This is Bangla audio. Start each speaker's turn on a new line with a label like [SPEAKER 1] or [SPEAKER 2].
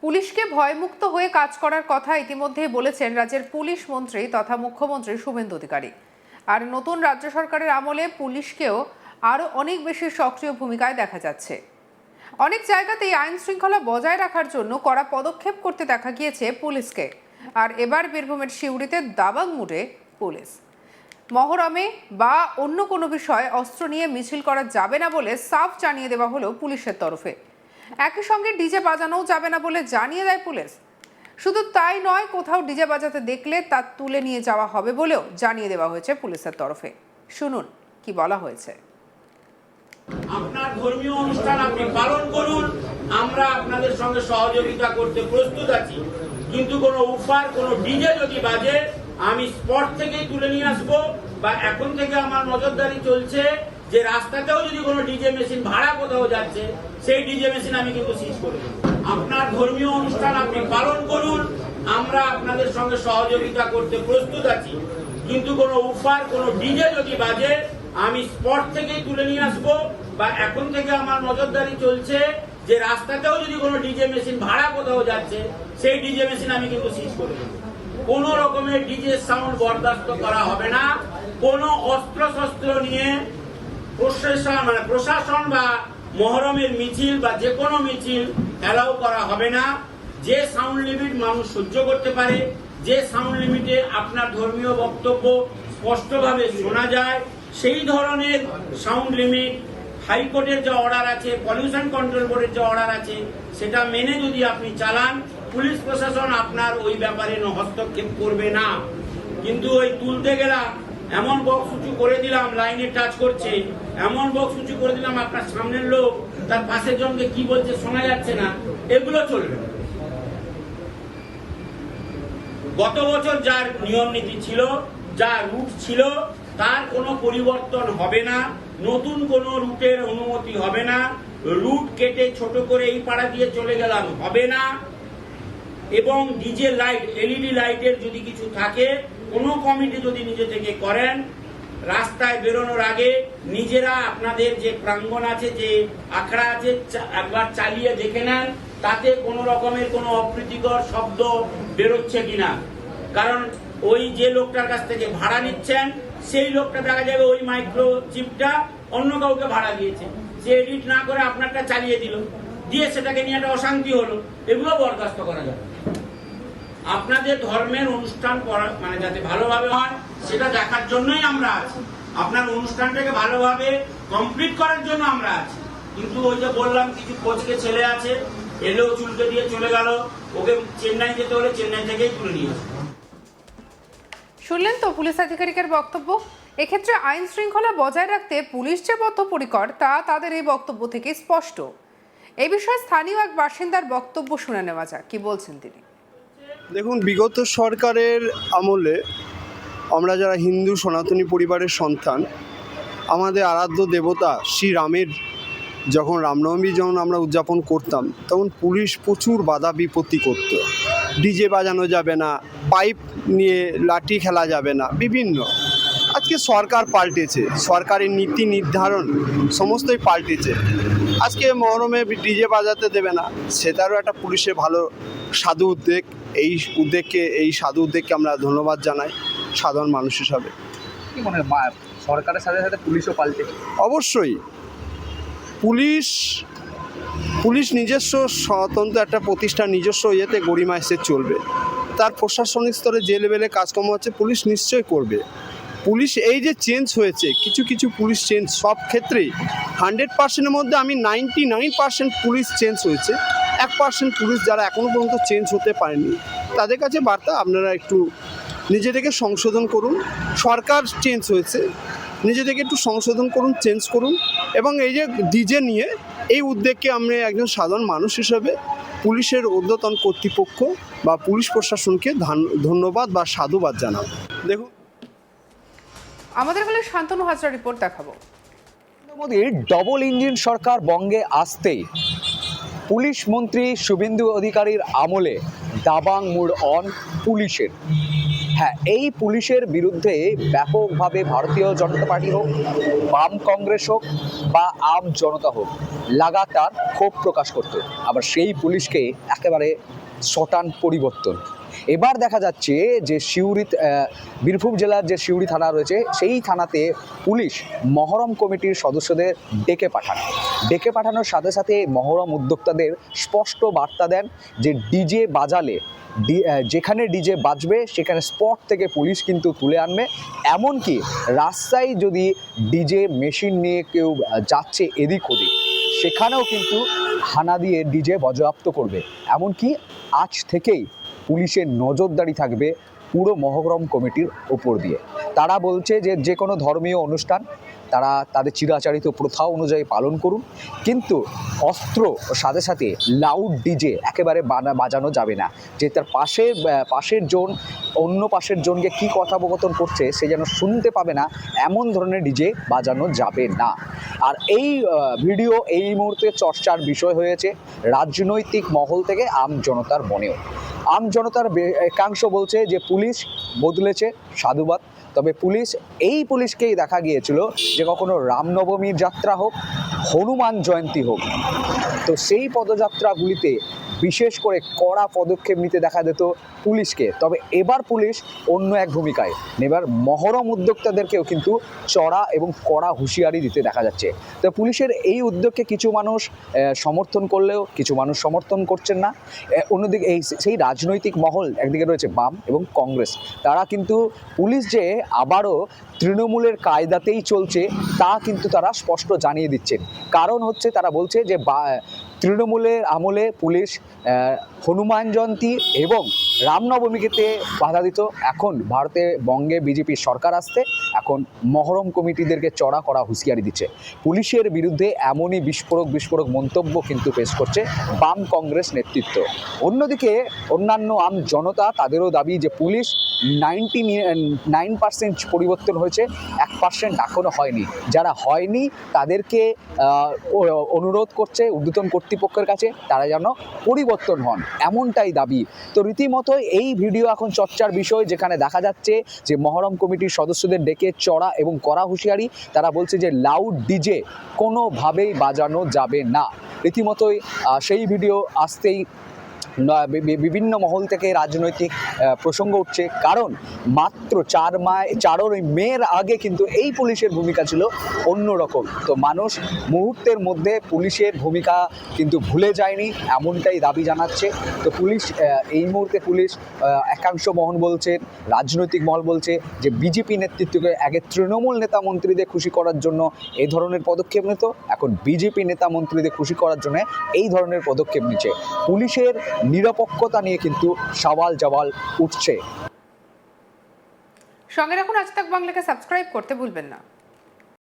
[SPEAKER 1] পুলিশকে ভয়মুক্ত হয়ে কাজ করার কথা ইতিমধ্যেই বলেছেন রাজ্যের পুলিশ মন্ত্রী তথা মুখ্যমন্ত্রী শুভেন্দু অধিকারী। আর নতুন রাজ্য সরকারের আমলে পুলিশকেও আরও অনেক বেশি সক্রিয় ভূমিকায় দেখা যাচ্ছে। অনেক জায়গাতেই আইন শৃঙ্খলা বজায় রাখার জন্য কড়া পদক্ষেপ করতে দেখা গিয়েছে পুলিশকে। আর এবার বীরভূমের সিউড়িতে দাবাং মোড়ে পুলিশ মহরমে বা অন্য কোনো বিষয় অস্ত্র নিয়ে মিছিল করা যাবে না বলে সাফ জানিয়ে দেওয়া হলো পুলিশের তরফে। একই সঙ্গে ডিজে বাজানোও যাবে না বলে জানিয়ে দেয় পুলিশ। শুধু তাই নয়, কোথাও ডিজে বাজাতে দেখলে তা তুলে নিয়ে যাওয়া হবে বলেও জানিয়ে দেওয়া হয়েছে পুলিশের তরফে। শুনুন কি বলা হয়েছে।
[SPEAKER 2] আপনার ধর্মীয় অনুষ্ঠান আপনি পালন করুন, আমরা আপনাদের সঙ্গে সহযোগিতা করতে প্রস্তুত আছি, কিন্তু কোনো উফার কোনো ডিজে যদি বাজে আমি স্পট থেকেই তুলে নিয়ে আসবো। বা এখন থেকে আমার নজরদারি চলছে যে রাস্তাতেও যদি কোনো ডিজে মেশিন ভাড়া কোথাও যাচ্ছে সেই ডিজে মেশিন আমি কিন্তু সিজ করে দেব। আপনার ধর্মীয় অনুষ্ঠান আপনি পালন করুন, আমরা আপনাদের সঙ্গে সহযোগিতা করতে প্রস্তুত আছি, কিন্তু কোনো উফার কোনো ডিজে যদি বাজে আমি স্পট থেকেই তুলে নিয়ে আসবো। বা এখন থেকে আমার নজরদারি চলছে যে রাস্তাতেও যদি কোনো ডিজে মেশিন ভাড়া কোথাও যাচ্ছে সেই ডিজে মেশিন আমি কিন্তু সিজ করে দেব। কোন রকমের ডিজে সাউন্ড বরদাস্ত করা হবে না। কোন অস্ত্র শস্ত্র নিয়ে প্রশাসন বা মহরমের মিছিল বা যে কোনো মিছিল অ্যালাউ করা হবে না। যে সাউন্ড লিমিট মানুষ সহ্য করতে পারে, যে সাউন্ড লিমিটে আপনার ধর্মীয় বক্তব্য স্পষ্টভাবে শোনা যায়, সেই ধরনের সাউন্ড লিমিট হাইকোর্টের যে অর্ডার আছে, পলিউশন কন্ট্রোল বোর্ডের যে অর্ডার আছে, সেটা মেনে যদি আপনি চালান, পুলিশ প্রশাসন আপনার ওই ব্যাপারে হস্তক্ষেপ করবে না। কিন্তু ওই তুলতে গেলাম, এমন বক্স উঁচু করে দিলাম লাইনে টাচ করছে, এমন বক্স উঁচু করে দিলাম আপনার সামনের লোক তার পাশের জনকে কি বলছে শোনা যাচ্ছে না, এগুলো চলবে না। গত বছর যার নিয়ম নীতি ছিল, যা রুট ছিল, তার কোনো পরিবর্তন হবে না। নতুন কোনো রুটের অনুমতি হবে না। রুট কেটে ছোট করে এই পাড়া দিয়ে চলে গেলাম হবে না। এবং ডিজে লাইট, এলইডি লাইটের যদি কিছু থাকে, কোনো কমিটি যদি নিজে থেকে করেন, রাস্তায় বেরোনোর আগে নিজেরা আপনাদের যে প্রাঙ্গণ আছে, যে আখড়া আছে, একবার চালিয়ে দেখে নেন তাতে কোনো রকমের কোনো অপ্রীতিকর শব্দ বেরোচ্ছে কিনা। কারণ ওই যে লোকটার কাছ থেকে ভাড়া নিচ্ছেন সেই লোকটা দেখা যাবে ওই মাইক্রো চিপটা অন্য কাউকে ভাড়া দিয়েছে, সে এডিট না করে আপনারটা চালিয়ে দিল, দিয়ে সেটাকে নিয়ে একটা অশান্তি হলো। এগুলো বরদাস্ত করা যাবে। আপনাদের ধর্মের অনুষ্ঠান মানে যাতে ভালোভাবে হয় সেটা দেখার জন্যই আমরা আছি। আপনার অনুষ্ঠানটাকে ভালোভাবে কমপ্লিট করার জন্য আমরা আছি। কিন্তু ওই যে বললাম কিছু কোচকে ছেলে আছে, এলো চুলকে দিয়ে চলে গেল, ওকে চেন্নাই যেতে হলে চেন্নাই থেকেই তুলে নিয়ে আসবে।
[SPEAKER 1] শুনলেন তো পুলিশ আধিকারিকের বক্তব্য। এক্ষেত্রে আইন শৃঙ্খলা বজায় রাখতে পুলিশ যে বদ্ধপরিকর তা তাদের এই বক্তব্য থেকে স্পষ্ট। এই বিষয়ে স্থানীয় এক বাসিন্দার বক্তব্য শুনে নেওয়া যাক, কি বলছেন তিনি।
[SPEAKER 3] দেখুন, বিগত সরকারের আমলে আমরা যারা হিন্দু সনাতনী পরিবারের সন্তান, আমাদের আরাধ্য দেবতা শ্রীরামের যখন রামনবমী যখন আমরা উদযাপন করতাম, তখন পুলিশ প্রচুর বাধা বিপত্তি করত। ডিজে বাজানো যাবে না, পাইপ নিয়ে লাঠি খেলা যাবে না, বিভিন্ন। আজকে সরকার পাল্টেছে, সরকারের নীতি নির্ধারণ সমস্তই পাল্টেছে। আজকে মহরমে ডিজে বাজাতে দেবে না, সেটারও একটা পুলিশের ভালো সাধু উদ্যোগ। এই সাধু উদ্যোগকে আমরা ধন্যবাদ জানাই সাধারণ মানুষ হিসাবে।
[SPEAKER 4] কি মনে হয় সরকারের সাথে সাথে পুলিশও পাল্টে?
[SPEAKER 3] অবশ্যই পুলিশ নিজস্ব স্বতন্ত্র একটা প্রতিষ্ঠান, নিজস্ব ইয়েতে গরিমা এসে চলবে। তার প্রশাসনিক স্তরে যে লেভেলে কাজকর্ম হচ্ছে পুলিশ নিশ্চয়ই করবে। পুলিশ এই যে চেঞ্জ হয়েছে, কিছু পুলিশ চেঞ্জ সব ক্ষেত্রেই 100%-এর মধ্যে আমি 99% পুলিশ চেঞ্জ হয়েছে। 1% পুলিশ যারা এখনও পর্যন্ত চেঞ্জ হতে পারেনি, তাদের কাছে বার্তা, আপনারা একটু নিজেদেরকে সংশোধন করুন। সরকার চেঞ্জ হয়েছে, নিজেদেরকে একটু সংশোধন করুন, চেঞ্জ করুন। এবং এই যে ডিজে নিয়ে এই উদ্যোগকে আমি একজন সাধারণ মানুষ হিসেবে পুলিশের ঊর্ধ্বতন কর্তৃপক্ষ বা পুলিশ প্রশাসনকে ধন্যবাদ বা সাধুবাদ জানাব। দেখুন,
[SPEAKER 1] আমাদের হলে শান্তনু হাজরা রিপোর্ট দেখাবো।
[SPEAKER 4] মোদীর ডবল ইঞ্জিন সরকার বঙ্গে আসতেই পুলিশ মন্ত্রী শুভেন্দু অধিকারীর আমলে দাবাং মোড় অন পুলিশের। হ্যাঁ, এই পুলিশের বিরুদ্ধে ব্যাপকভাবে ভারতীয় জনতা পার্টি হোক, বাম কংগ্রেস হোক বা আম জনতা হোক, লাগাতার ক্ষোভ প্রকাশ করত। আবার সেই পুলিশকে একেবারে সটান পরিবর্তন। এবার দেখা যাচ্ছে যে বীরভূম জেলার যে সিউড়ি থানা রয়েছে, সেই থানাতে পুলিশ মহরম কমিটির সদস্যদের ডেকে পাঠানোর সাথে সাথে মহরম উদ্যোক্তাদের স্পষ্ট বার্তা দেন যে ডিজে বাজালে যেখানে ডিজে বাজবে সেখানে স্পট থেকে পুলিশ কিন্তু তুলে আনবে। এমনকি রাস্তায় যদি ডিজে মেশিন নিয়ে কেউ যাচ্ছে এদিক ওদিক, সেখানেও কিন্তু হানা দিয়ে ডিজে বাজেয়াপ্ত করবে। এমনকি আজ থেকেই পুলিশের নজরদারি থাকবে পুরো মহরম কমিটির ওপর দিয়ে। তারা বলছে যে কোনো ধর্মীয় অনুষ্ঠান তারা তাদের চিরাচরিত প্রথা অনুযায়ী পালন করুন, কিন্তু অস্ত্র সাথে সাথে লাউড ডিজে একেবারে বাজানো যাবে না। যে তার পাশের জন অন্য পাশের জনকে কী কথোপকথন করছে সে যেন শুনতে পাবে না, এমন ধরনের ডিজে বাজানো যাবে না। আর এই ভিডিও এই মুহূর্তে চর্চার বিষয় হয়েছে রাজনৈতিক মহল থেকে আম জনতার মনেও। আম জনতার একাংশ বলছে যে পুলিশ বদলেছে, সাধুবাদ। তবে পুলিশকেই দেখা গিয়েছিল যে কখনো রামনবমীর যাত্রা হোক, হনুমান জয়ন্তী হোক, তো সেই পদযাত্রাগুলিতে বিশেষ করে কড়া পদক্ষেপ নিতে দেখা যেত পুলিশকে। তবে এবার পুলিশ অন্য এক ভূমিকায়, এবার মহরম উদ্যোক্তাদেরকেও কিন্তু চড়া এবং কড়া হুঁশিয়ারি দিতে দেখা যাচ্ছে। তো পুলিশের এই উদ্যোগকে কিছু মানুষ সমর্থন করলেও কিছু মানুষ সমর্থন করছেন না। অন্যদিকে সেই রাজনৈতিক মহল, একদিকে রয়েছে বাম এবং কংগ্রেস, তারা কিন্তু পুলিশ যে আবারও তৃণমূলের কায়দাতেই চলছে তা কিন্তু তারা স্পষ্ট জানিয়ে দিচ্ছেন। কারণ হচ্ছে তারা বলছে যে তৃণমূলের আমলে পুলিশ হনুমান জয়ন্তী এবং রামনবমীকে বাধা দিত। এখন বঙ্গে বিজেপির সরকার আসতে এখন মহরম কমিটিদেরকে চড়া করা হুঁশিয়ারি দিচ্ছে। পুলিশের বিরুদ্ধে এমনই বিস্ফোরক মন্তব্য কিন্তু পেশ করছে বাম কংগ্রেস নেতৃত্ব। অন্যদিকে অন্যান্য আম জনতা তাদেরও দাবি যে পুলিশ 99% পরিবর্তন হয়েছে, 1% এখনও হয়নি। যারা হয়নি তাদেরকে অনুরোধ করছে ঊর্ধ্বতন কর্তৃপক্ষের কাছে তারা যেন পরিবর্তন হন, এমনটাই দাবি। তো রীতিমতো এই ভিডিও এখন চর্চার বিষয়, যেখানে দেখা যাচ্ছে যে মহরম কমিটির সদস্যদের ডেকে চড়া এবং কড়া হুঁশিয়ারি। তারা বলছে যে লাউড ডিজে কোনোভাবেই বাজানো যাবে না। রীতিমতোই সেই ভিডিও আসতেই বিভিন্ন মহল থেকে রাজনৈতিক প্রসঙ্গ উঠছে। কারণ মাত্র 4 মের আগে কিন্তু এই পুলিশের ভূমিকা ছিল অন্যরকম। তো মানুষ মুহূর্তের মধ্যে পুলিশের ভূমিকা কিন্তু ভুলে যায়নি, এমনটাই দাবি জানাচ্ছে। তো এই মুহূর্তে একাংশ মহল বলছে, রাজনৈতিক মহল বলছে যে বিজেপি নেতৃত্বকে আগে তৃণমূল নেতা মন্ত্রীদের খুশি করার জন্য এই ধরনের পদক্ষেপ নিত, এখন বিজেপি নেতা মন্ত্রীদের খুশি করার জন্য এই ধরনের পদক্ষেপ নিচ্ছে। পুলিশের নিরপেক্ষতা নিয়ে কিন্তু সওয়াল জওয়াল উঠছে।
[SPEAKER 1] সঙ্গে রাখুন আজ তাক বাংলাকে সাবস্ক্রাইব করতে ভুলবেন না।